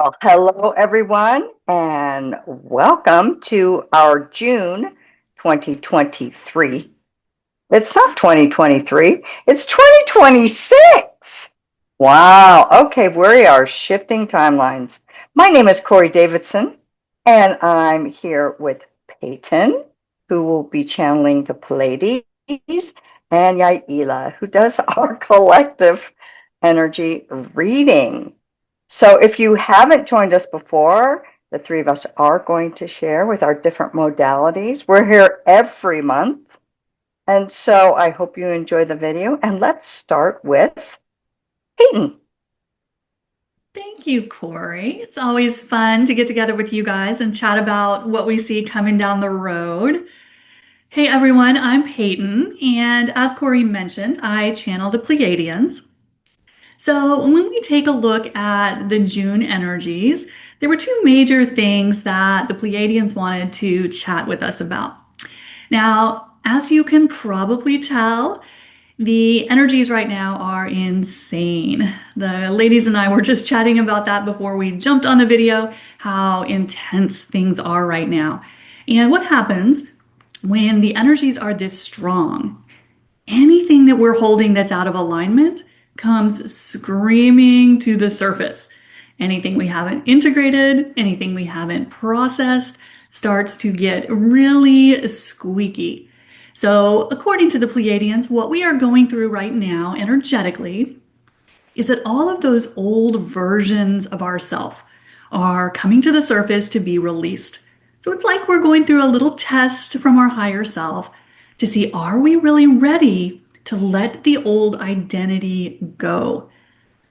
Well, hello everyone, and welcome to our June 2023. It's not 2023, it's 2026. Wow. Okay, we are shifting timelines. My name is Corey Davidson, and I'm here with Peyton, who will be channeling the Pleiades, and Yaila, who does our collective energy reading. So if you haven't joined us before, the three of us are going to share with our different modalities. We're here every month. And so I hope you enjoy the video. And let's start with Peyton. Thank you, Corey. It's always fun to get together with you guys and chat about what we see coming down the road. Hey everyone, I'm Peyton, and as Corey mentioned, I channel the Pleiadians. So when we take a look at the June energies, there were two major things that the Pleiadians wanted to chat with us about. Now, as you can probably tell, the energies right now are insane. The ladies and I were just chatting about that before we jumped on the video, how intense things are right now. And what happens when the energies are this strong? Anything that we're holding that's out of alignment comes screaming to the surface. Anything we haven't integrated, anything we haven't processed starts to get really squeaky. So according to the Pleiadians, what we are going through right now energetically is that all of those old versions of ourself are coming to the surface to be released. So it's like we're going through a little test from our higher self to see, are we really ready to let the old identity go?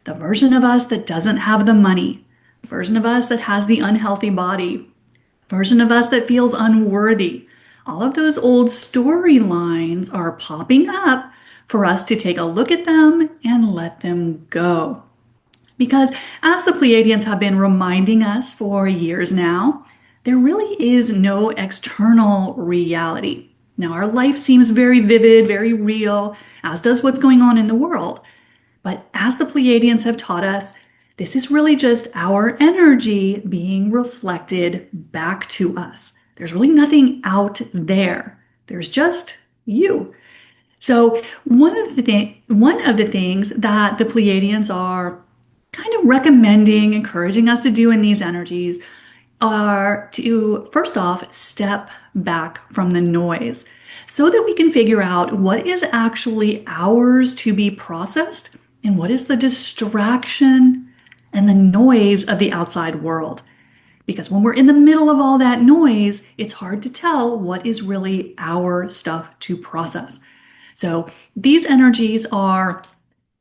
The version of us that doesn't have the money, the version of us that has the unhealthy body, the version of us that feels unworthy. All of those old storylines are popping up for us to take a look at them and let them go. Because as the Pleiadians have been reminding us for years now, there really is no external reality. Now, our life seems very vivid, very real, as does what's going on in the world. But as the Pleiadians have taught us, this is really just our energy being reflected back to us. There's really nothing out there. There's just you. So one of the things that the Pleiadians are kind of recommending, encouraging us to do in these energies are to, first off, step back from the noise so that we can figure out what is actually ours to be processed and what is the distraction and the noise of the outside world. Because when we're in the middle of all that noise, it's hard to tell what is really our stuff to process. So these energies are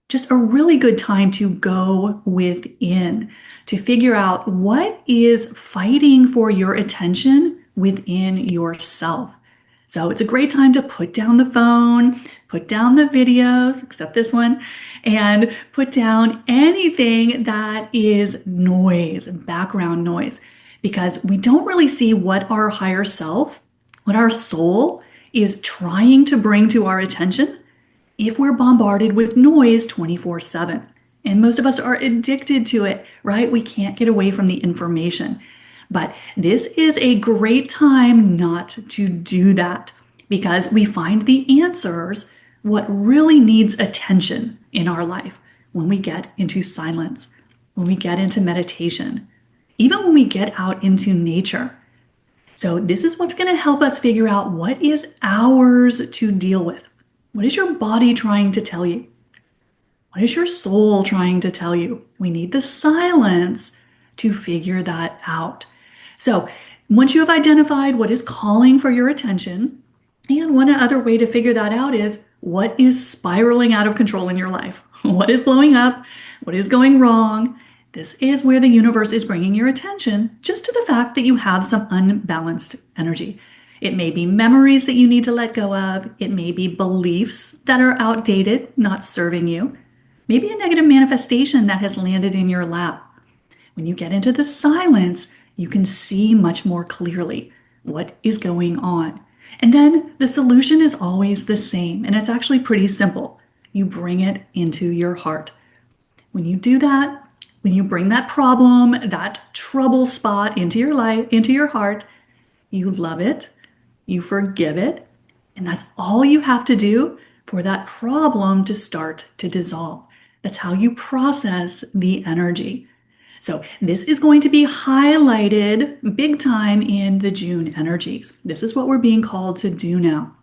just a really good time to go within, to figure out what is fighting for your attention within yourself. So it's a great time to put down the phone, put down the videos, except this one, and put down anything that is noise, background noise, because we don't really see what our higher self, what our soul is trying to bring to our attention if we're bombarded with noise 24/7. And most of us are addicted to it, right? We can't get away from the information. But this is a great time not to do that because we find the answers, what really needs attention in our life when we get into silence, when we get into meditation, even when we get out into nature. So this is what's going to help us figure out what is ours to deal with. What is your body trying to tell you? What is your soul trying to tell you? We need the silence to figure that out. So once you have identified what is calling for your attention, and one other way to figure that out is what is spiraling out of control in your life? What is blowing up? What is going wrong? This is where the universe is bringing your attention just to the fact that you have some unbalanced energy. It may be memories that you need to let go of. It may be beliefs that are outdated, not serving you. Maybe a negative manifestation that has landed in your lap. When you get into the silence, you can see much more clearly what is going on. And then the solution is always the same, and it's actually pretty simple. You bring it into your heart. When you do that, When you bring that problem, that trouble spot into your life, into your heart, you love it, you forgive it, and that's all you have to do for that problem to start to dissolve. That's how you process the energy. So, this is going to be highlighted big time in the June energies. This is what we're being called to do now.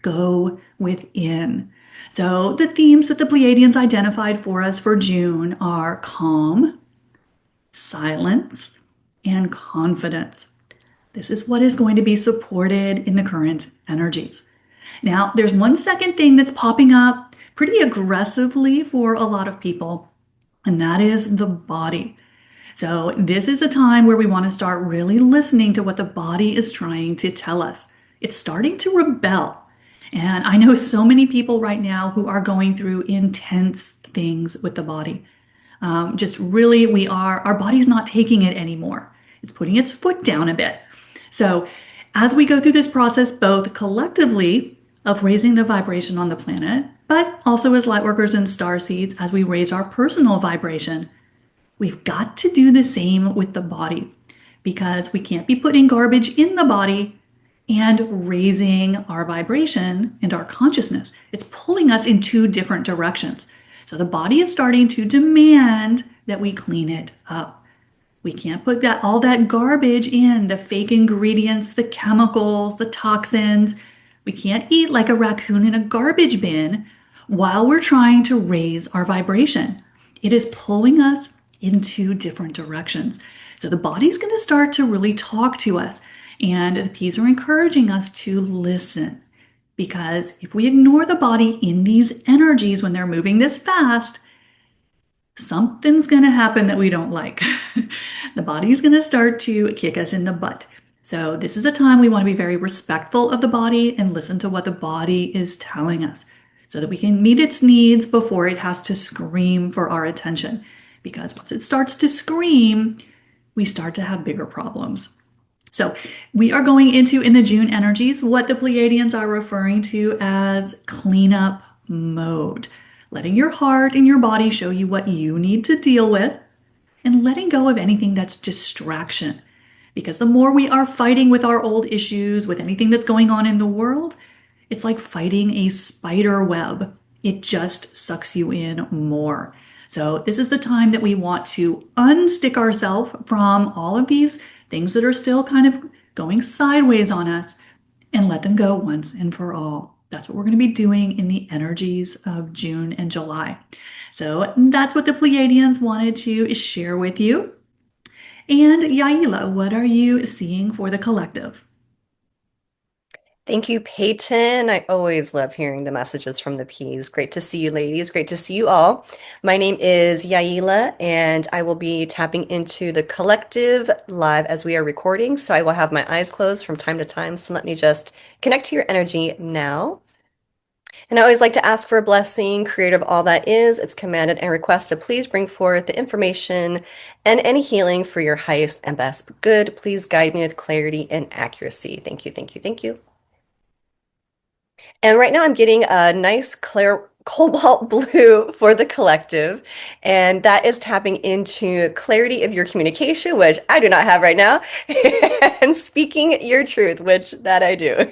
Go within. So, the themes that the Pleiadians identified for us for June are calm, silence, and confidence. This is what is going to be supported in the current energies. Now, there's one second thing that's popping up pretty aggressively for a lot of people, and that is the body. So, this is a time where we want to start really listening to what the body is trying to tell us. It's starting to rebel. And I know so many people right now who are going through intense things with the body. Just really, our body's not taking it anymore. It's putting its foot down a bit. So, as we go through this process, both collectively of raising the vibration on the planet, but also as lightworkers and star seeds, as we raise our personal vibration, we've got to do the same with the body because we can't be putting garbage in the body and raising our vibration and our consciousness. It's pulling us in two different directions. So the body is starting to demand that we clean it up. We can't put all that garbage in, the fake ingredients, the chemicals, the toxins. We can't eat like a raccoon in a garbage bin while we're trying to raise our vibration. It is pulling us in two different directions. So the body's going to start to really talk to us. And the P's are encouraging us to listen. Because if we ignore the body in these energies when they're moving this fast, something's going to happen that we don't like. The body's going to start to kick us in the butt. So this is a time we want to be very respectful of the body and listen to what the body is telling us so that we can meet its needs before it has to scream for our attention. Because once it starts to scream, we start to have bigger problems. So we are going into, in the June energies, what the Pleiadians are referring to as cleanup mode. Letting your heart and your body show you what you need to deal with and letting go of anything that's distraction. Because the more we are fighting with our old issues, with anything that's going on in the world, it's like fighting a spider web. It just sucks you in more. So this is the time that we want to unstick ourselves from all of these things that are still kind of going sideways on us and let them go once and for all. That's what we're going to be doing in the energies of June and July. So that's what the Pleiadians wanted to share with you. And Yaila, what are you seeing for the collective? Thank you, Peyton. I always love hearing the messages from the P's. Great to see you, ladies. Great to see you all. My name is Yaila, and I will be tapping into the collective live as we are recording. So I will have my eyes closed from time to time. So let me just connect to your energy now. And I always like to ask for a blessing, creator of all that is. It's commanded and requested. Please bring forth the information and any healing for your highest and best good. Please guide me with clarity and accuracy. Thank you, thank you, thank you. And right now I'm getting a nice clear cobalt blue for the collective, and that is tapping into clarity of your communication, which I do not have right now, and speaking your truth, which that I do.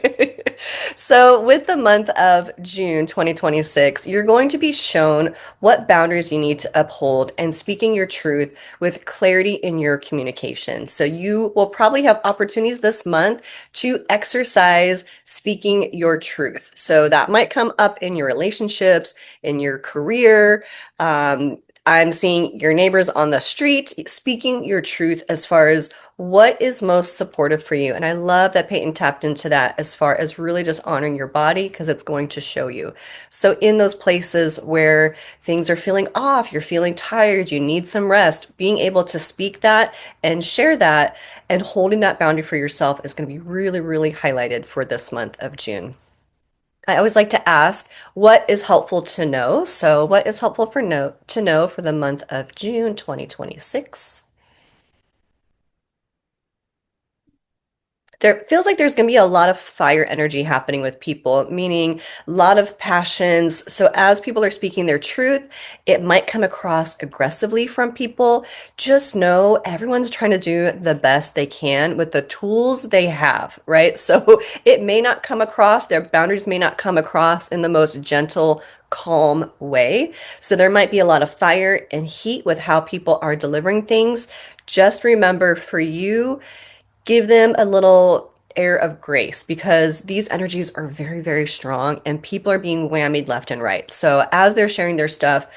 So with the month of June 2026, you're going to be shown what boundaries you need to uphold and speaking your truth with clarity in your communication. So you will probably have opportunities this month to exercise speaking your truth. So that might come up in your relationships, in your career. I'm seeing your neighbors on the street speaking your truth as far as what is most supportive for you. And I love that Peyton tapped into that as far as really just honoring your body because it's going to show you. So in those places where things are feeling off, you're feeling tired, you need some rest, being able to speak that and share that and holding that boundary for yourself is going to be really, really highlighted for this month of June. I always like to ask what is helpful to know. So what is helpful to know for the month of June 2026? There feels like there's going to be a lot of fire energy happening with people, meaning a lot of passions. So as people are speaking their truth, it might come across aggressively from people. Just know everyone's trying to do the best they can with the tools they have, right? So it may not come across, their boundaries may not come across in the most gentle, calm way. So there might be a lot of fire and heat with how people are delivering things. Just remember, for you, give them a little air of grace, because these energies are very, very strong and people are being whammied left and right. So as they're sharing their stuff,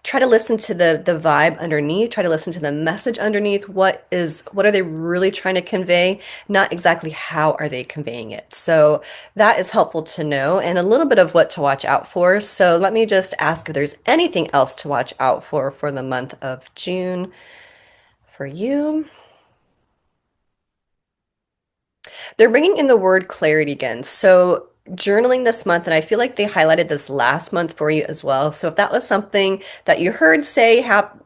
try to listen to the vibe underneath, try to listen to the message underneath. What are they really trying to convey? Not exactly how are they conveying it. So that is helpful to know, and a little bit of what to watch out for. So let me just ask if there's anything else to watch out for the month of June for you. They're bringing in the word clarity again. So journaling this month, and I feel like they highlighted this last month for you as well. So if that was something that you heard say,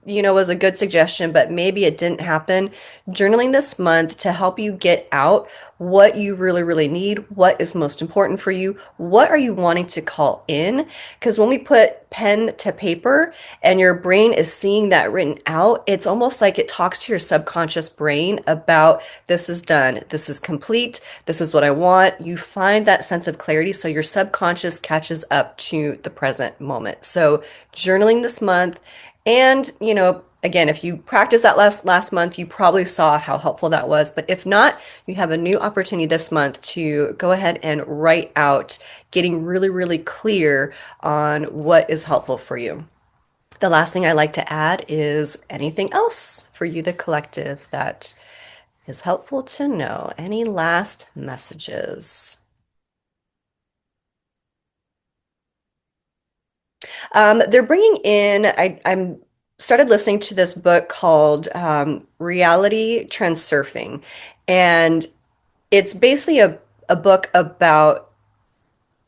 was a good suggestion, but maybe it didn't happen, journaling this month to help you get out what you really, really need, what is most important for you, what are you wanting to call in? Because when we put pen to paper and your brain is seeing that written out, it's almost like it talks to your subconscious brain about, this is done, this is complete, this is what I want. You find that sense of clarity, so your subconscious catches up to the present moment. So journaling this month, and again, if you practiced that last month, you probably saw how helpful that was. But if not, you have a new opportunity this month to go ahead and write out, getting really, really clear on what is helpful for you. The last thing I like to add is anything else for you, the collective, that is helpful to know. Any last messages? They're bringing in, I'm started listening to this book called Reality Transurfing. And it's basically a book about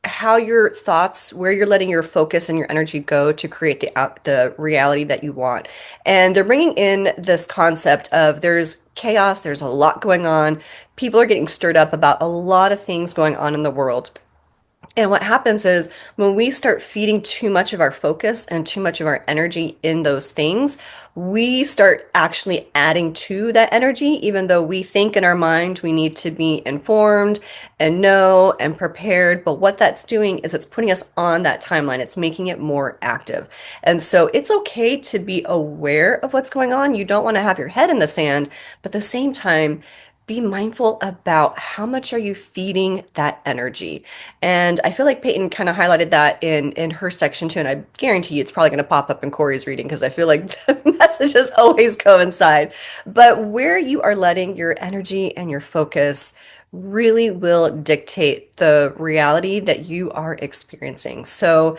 how your thoughts, where you're letting your focus and your energy go to create the reality that you want. And they're bringing in this concept of, there's chaos, there's a lot going on. People are getting stirred up about a lot of things going on in the world. And what happens is, when we start feeding too much of our focus and too much of our energy in those things, we start actually adding to that energy, even though we think in our mind we need to be informed and know and prepared. But what that's doing is it's putting us on that timeline. It's making it more active. And so it's okay to be aware of what's going on. You don't want to have your head in the sand, but at the same time, be mindful about how much are you feeding that energy. And I feel like Peyton kind of highlighted that in her section too, and I guarantee you it's probably going to pop up in Corey's reading, because I feel like the messages always coincide. But where you are letting your energy and your focus really will dictate the reality that you are experiencing. So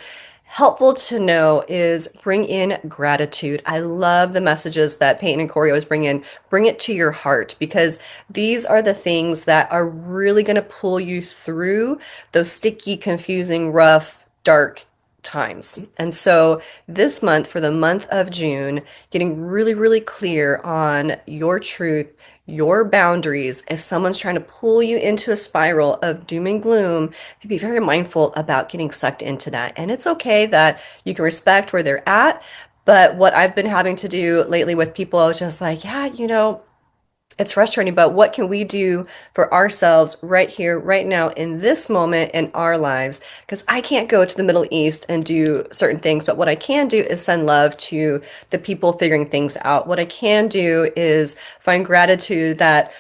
helpful to know is bring in gratitude. I love the messages that Peyton and Corey always bring in. Bring it to your heart, because these are the things that are really going to pull you through those sticky, confusing, rough, dark times. And so this month, for the month of June, getting really, really clear on your truth, your boundaries. If someone's trying to pull you into a spiral of doom and gloom, to be very mindful about getting sucked into that. And it's okay that you can respect where they're at. But what I've been having to do lately with people is just like, yeah, it's frustrating, but what can we do for ourselves right here, right now, in this moment in our lives? Because I can't go to the Middle East and do certain things, but what I can do is send love to the people figuring things out. What I can do is find gratitude that,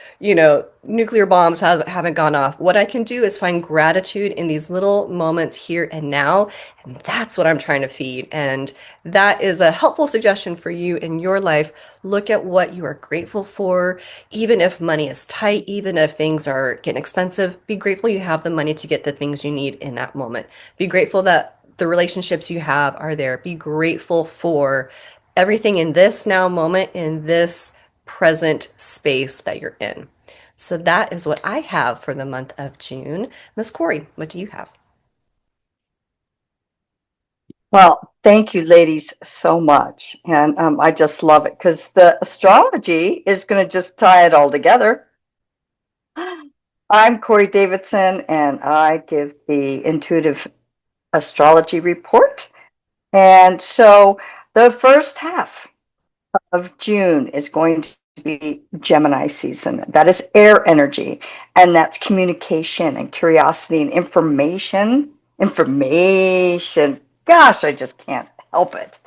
nuclear bombs haven't gone off. What I can do is find gratitude in these little moments here and now. And that's what I'm trying to feed. And that is a helpful suggestion for you in your life. Look at what you are grateful for. Even if money is tight, even if things are getting expensive, be grateful you have the money to get the things you need in that moment. Be grateful that the relationships you have are there. Be grateful for everything in this now moment, in this present space that you're in. So that is what I have for the month of June. Miss Corey, what do you have? Well, thank you, ladies, so much. And I just love it, because the astrology is going to just tie it all together. I'm Corey Davidson, and I give the intuitive astrology report. And so the first half of June is going to be Gemini season. That is air energy, and that's communication and curiosity and information. Information. Gosh, I just can't help it.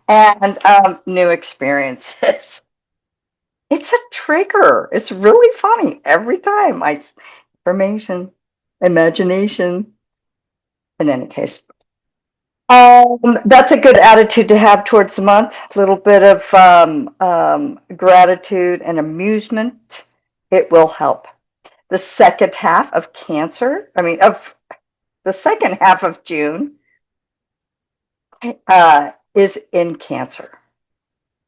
And new experiences. It's a trigger. It's really funny every time. Information, imagination. In any case, that's a good attitude to have towards the month. A little bit of gratitude and amusement. It will help. The second half of Cancer, of the second half of June, is in Cancer.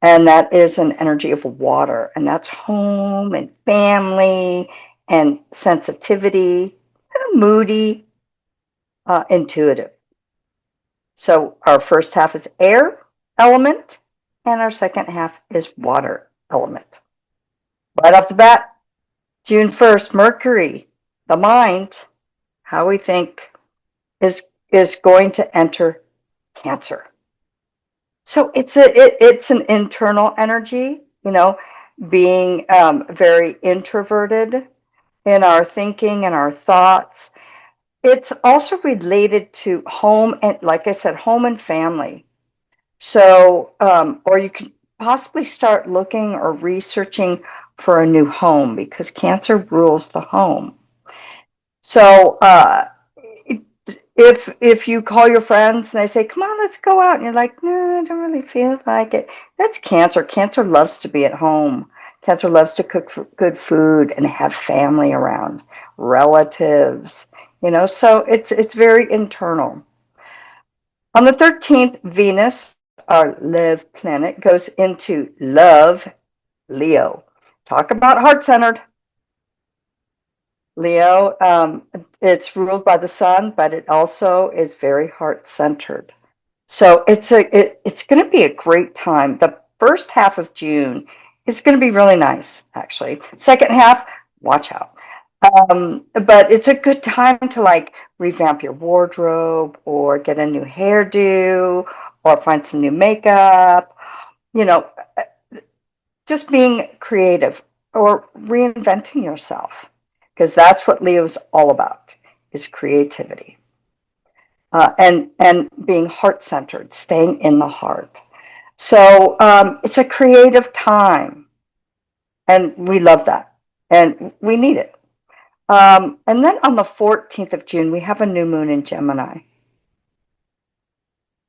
And that is an energy of water. And that's home and family and sensitivity, kind of moody, intuitive. So our first half is air element, and our second half is water element. Right off the bat, June 1st, Mercury, the mind, how we think, is going to enter Cancer. So it's an internal energy, being very introverted in our thinking and our thoughts. It's also related to home and, like I said, home and family. So, or you could possibly start looking or researching for a new home because Cancer rules the home. So, if you call your friends and they say, "Come on, let's go out," and you're like, "No, I don't really feel like it," that's Cancer. Cancer loves to be at home. Cancer loves to cook good food and have family around, relatives. So it's very internal. On the 13th, Venus, our live planet, goes into love, Leo. Talk about heart-centered. Leo, it's ruled by the sun, but it also is very heart-centered. So it's going to be a great time. The first half of June is going to be really nice, actually. Second half, watch out. But it's a good time to revamp your wardrobe or get a new hairdo or find some new makeup, you know, just being creative or reinventing yourself, because that's what Leo's all about, is creativity. And being heart-centered, staying in the heart. So it's a creative time, and we love that, and we need it. And then on the 14th of June, we have a new moon in Gemini.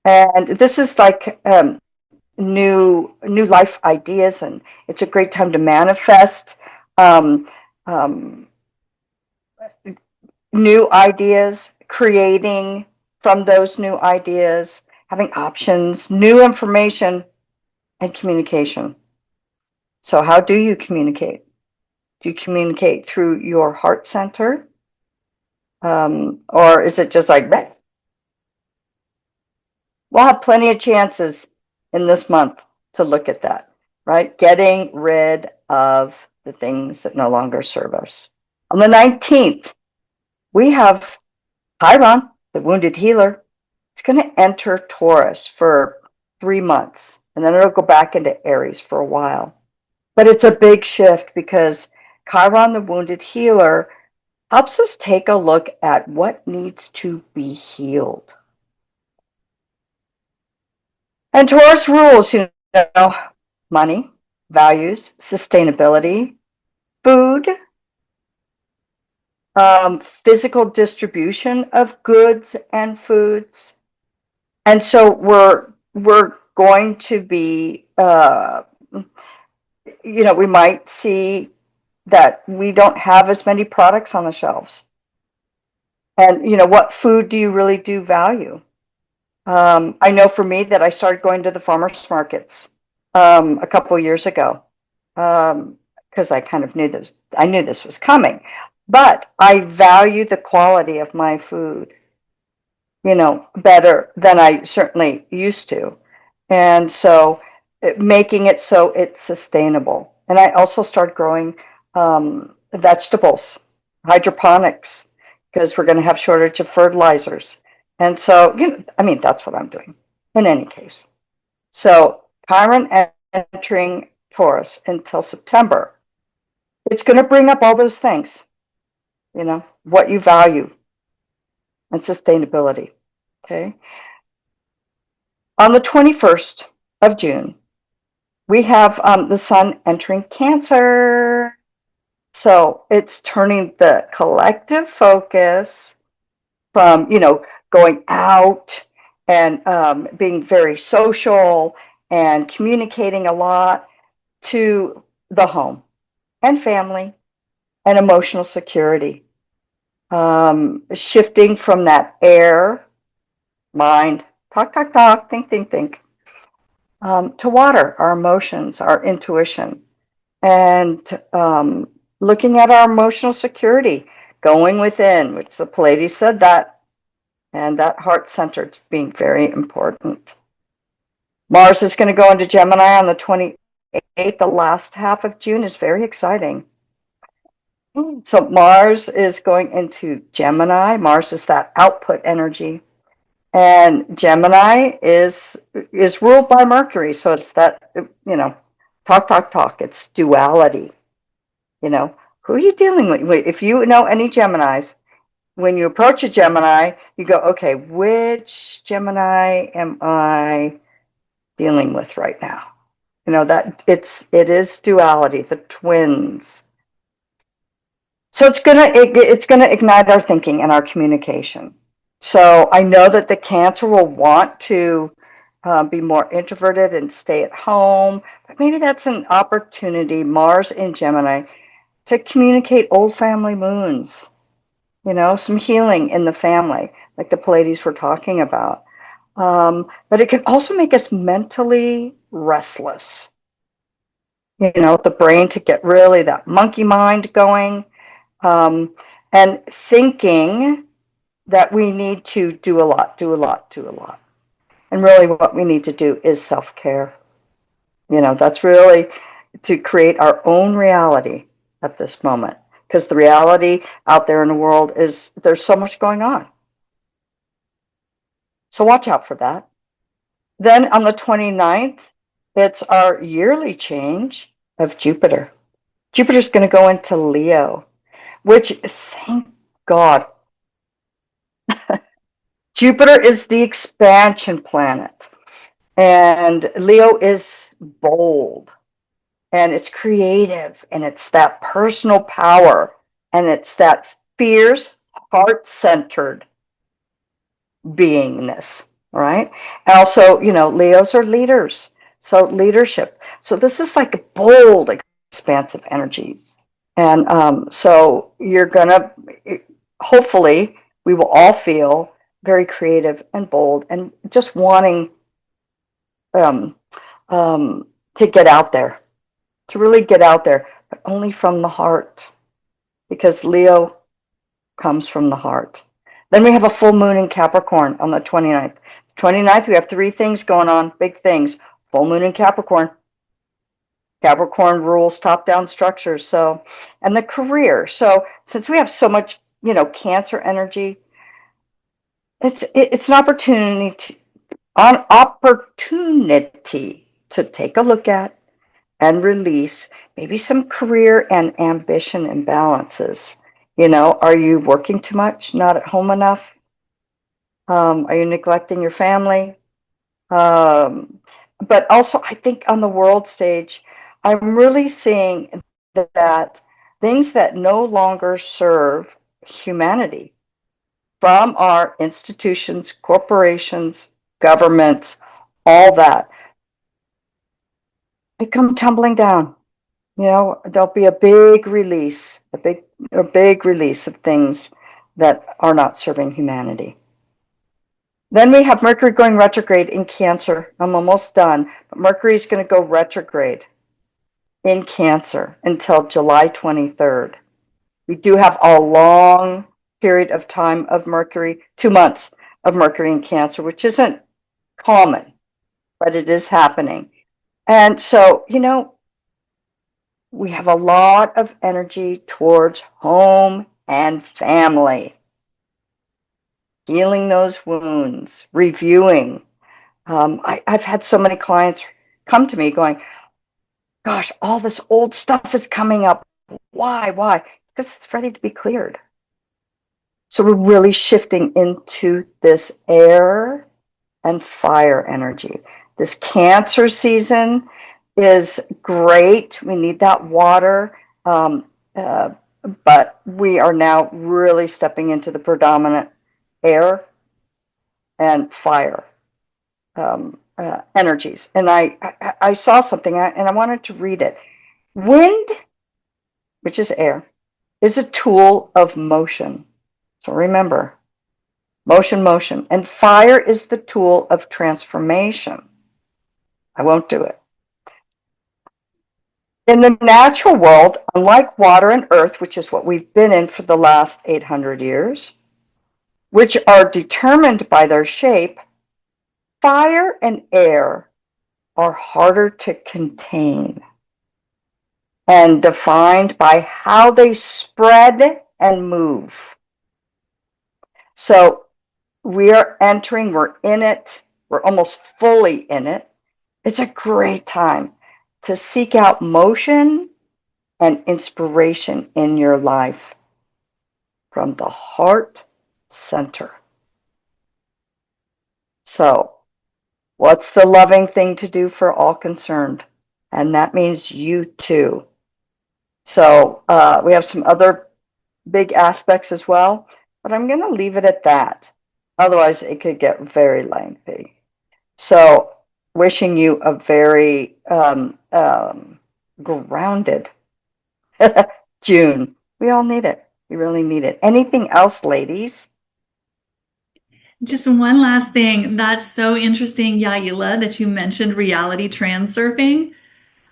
And this is like new life ideas, and it's a great time to manifest new ideas, creating from those new ideas, having options, new information, and communication. So how do you communicate? Do you communicate through your heart center? Or is it just like that? We'll have plenty of chances in this month to look at that, right? Getting rid of the things that no longer serve us. On the 19th, we have Chiron, the wounded healer. It's going to enter Taurus for 3 months, and then it'll go back into Aries for a while. But it's a big shift because Chiron, the wounded healer, helps us take a look at what needs to be healed. And Taurus rules, money, values, sustainability, food, physical distribution of goods and foods. And so we're going to be, we might see that we don't have as many products on the shelves. And, what food do you really do value? I know for me that I started going to the farmers markets a couple of years ago because I kind of knew this. I knew this was coming, but I value the quality of my food, better than I certainly used to, and so making it so it's sustainable. And I also started growing vegetables hydroponics, because we're going to have shortage of fertilizers. And so, that's what I'm doing in any case. So Chiron entering Taurus until September, it's going to bring up all those things, what you value and sustainability. Okay. On the 21st of June, we have the sun entering Cancer. So it's turning the collective focus from, going out and being very social and communicating a lot to the home and family and emotional security. Shifting from that air, mind, talk, talk, talk, think, think, think, to water, our emotions, our intuition, and looking at our emotional security, going within, which the Pleiades said that, and that heart-centered being very important. Mars is going to go into Gemini on the 28th. The last half of June is very exciting. So Mars is going into Gemini. Mars is that output energy. And Gemini is ruled by Mercury. So it's that, talk, talk, talk. It's duality. Who are you dealing with? If you know any Geminis, when you approach a Gemini, you go, okay, which Gemini am I dealing with right now? That it is duality, the twins. So it's gonna ignite our thinking and our communication. So I know that the Cancer will want to be more introverted and stay at home, but maybe that's an opportunity, Mars in Gemini, to communicate old family wounds, some healing in the family, like the Pleiades were talking about. But it can also make us mentally restless. The brain to get really that monkey mind going, and thinking that we need to do a lot, do a lot, do a lot. And really what we need to do is self-care. That's really to create our own reality at this moment, because the reality out there in the world is there's so much going on. So watch out for that. Then on the 29th, it's our yearly change of Jupiter. Jupiter's going to go into Leo, which, thank God, Jupiter is the expansion planet, and Leo is bold, and it's creative, and it's that personal power, and it's that fierce, heart-centered beingness, right? And also, Leos are leaders, so leadership. So this is like a bold, expansive energies. And so you're gonna, hopefully, we will all feel very creative and bold and just wanting to get out there, to really get out there, but only from the heart, because Leo comes from the heart. Then we have a full moon in Capricorn on the 29th. 29th, we have three things going on, big things. Full moon in Capricorn. Capricorn rules top-down structures, and the career. So since we have so much, Cancer energy, it's an opportunity to take a look at and release maybe some career and ambition imbalances. Are you working too much, not at home enough? Are you neglecting your family? But also, I think on the world stage, I'm really seeing that things that no longer serve humanity from our institutions, corporations, governments, all that, become tumbling down. There'll be a big release, a big release of things that are not serving humanity. Then we have Mercury going retrograde in Cancer. I'm almost done, but Mercury is going to go retrograde in Cancer until July 23rd. We do have a long period of time of Mercury, 2 months of Mercury in Cancer, which isn't common, but it is happening. And so, we have a lot of energy towards home and family. Healing those wounds, reviewing. I've had so many clients come to me going, gosh, all this old stuff is coming up. Why? Because it's ready to be cleared. So we're really shifting into this air and fire energy. This Cancer season is great. We need that water. But we are now really stepping into the predominant air and fire energies. And I saw something and I wanted to read it. Wind, which is air, is a tool of motion. So remember, motion. And fire is the tool of transformation. I won't do it. In the natural world, unlike water and earth, which is what we've been in for the last 800 years, which are determined by their shape, fire and air are harder to contain and defined by how they spread and move. So we're in it, we're almost fully in it. It's a great time to seek out motion and inspiration in your life from the heart center. So, what's the loving thing to do for all concerned? And that means you too. So, we have some other big aspects as well, but I'm going to leave it at that. Otherwise, it could get very lengthy. So, wishing you a very grounded June. We all need it. We really need it. Anything else, ladies? Just one last thing. That's so interesting, Yaila, that you mentioned reality transurfing.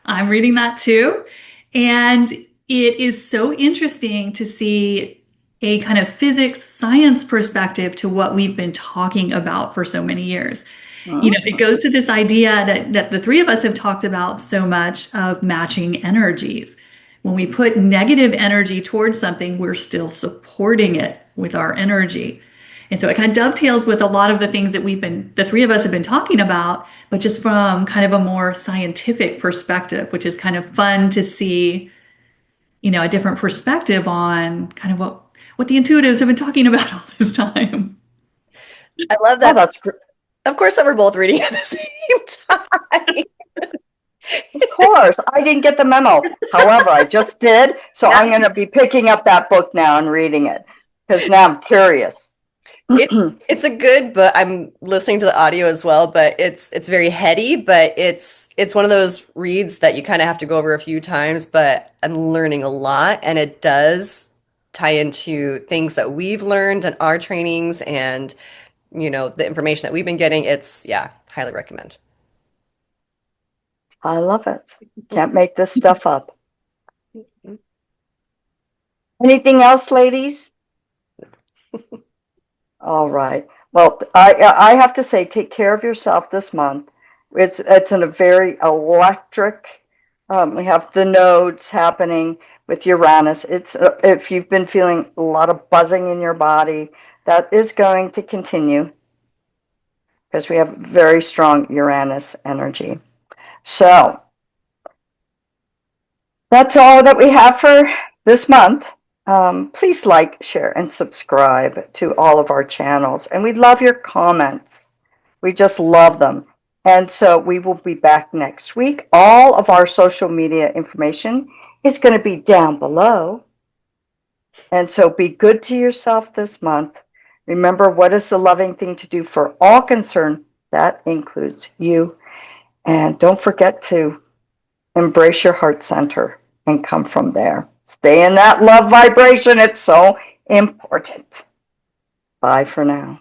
I'm reading that too. And it is so interesting to see a kind of physics science perspective to what we've been talking about for so many years. It goes to this idea that the three of us have talked about so much of matching energies. When we put negative energy towards something, we're still supporting it with our energy. And so it kind of dovetails with a lot of the things that the three of us have been talking about, but just from kind of a more scientific perspective, which is kind of fun to see, a different perspective on kind of what the intuitives have been talking about all this time. I love that. Oh, that's great. Of course, that we're both reading at the same time. Of course, I didn't get the memo. However, I just did. So I'm going to be picking up that book now and reading it because now I'm curious. It's a good book. I'm listening to the audio as well, but it's very heady, but it's one of those reads that you kind of have to go over a few times, but I'm learning a lot, and it does tie into things that we've learned in our trainings and the information that we've been getting. Highly recommend. I love it. Can't make this stuff up. Anything else, ladies? All right. Well, I have to say, take care of yourself this month. It's in a very electric. We have the nodes happening with Uranus. If you've been feeling a lot of buzzing in your body, that is going to continue because we have very strong Uranus energy. So that's all that we have for this month. Please like, share, and subscribe to all of our channels. And we love your comments. We just love them. And so we will be back next week. All of our social media information is going to be down below. And so be good to yourself this month. Remember, what is the loving thing to do for all concerned? That includes you. And don't forget to embrace your heart center and come from there. Stay in that love vibration. It's so important. Bye for now.